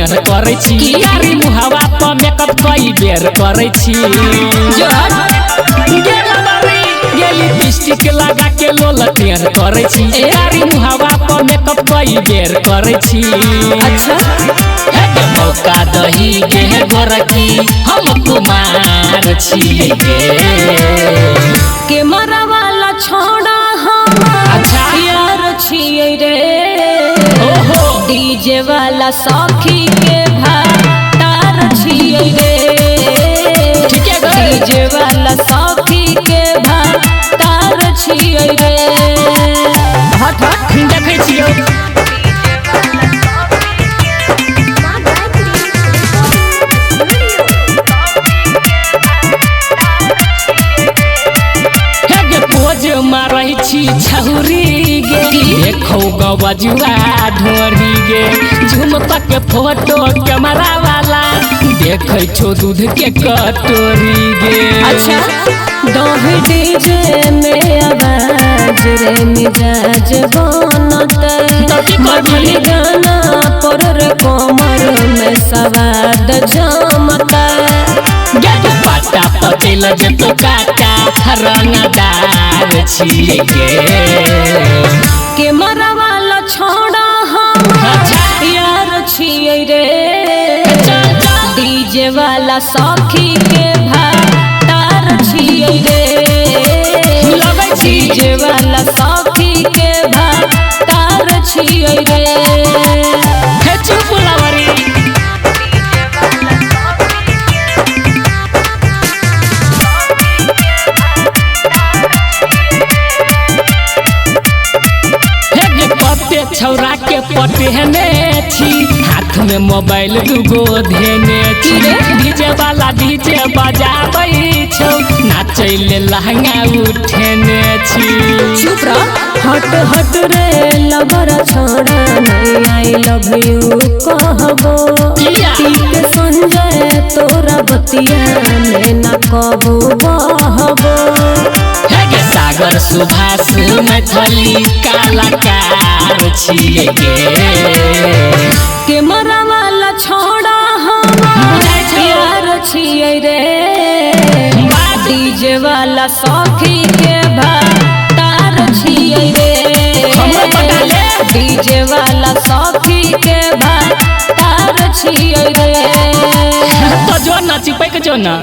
टेर करे छी यारी मुहावा पर मेकअप कई बेर करे छी गेली लिपस्टिक लगा के लोल टेर करे छी यारी मुहावा पर मेकअप कई बेर करे छी। अच्छा हे मौका दही के गोरकी हम कुमार छी के मरा वाला छोड़ा हम अच्छा यार छिए रे ओहो डीजे वाला सखी के भातार छिए रे ठीक है गई डीजे वाला सखी के भातार छिए रे हट हट देखे छियो मारही छी छहुरी गे देखो गवजुआ ढोरी गे झुमका के फोटो कैमरा वाला देखे छो दूध के कटोरी गे। अच्छा दोहे डीजे में आवाज रे मिजाज बनत मछली गाना पर रे कमर में सवाद जमता पता पतेल जतो काटा रंगदार छिए के मरा वाला छोड़ा हम यार छिए रे डीजे वाला सखी के भातार छिए रे डीजे वाला सखी के भातार छिए रे चुप लावरी छौरा के पटेने छी हाथ में मोबाइल दुगो धेने छी डीजे वाला डीजे बजाबै छौ नाचै ले लहंगा उठेने छी। चुप रह हट हट रे लबर छोड़ा नहीं आई लव यू कहबो ठीक संजय तोरा बतिया में न कबो बहबो सागर सुभाष मैथिली कलाकार छिए के मरा वाला छोड़ा हम यार छिए रे डीजे वाला सखी के भातार छिए रे डीजे वाला सखी के भातार छिए रे तो जो ना चिपक जो ना।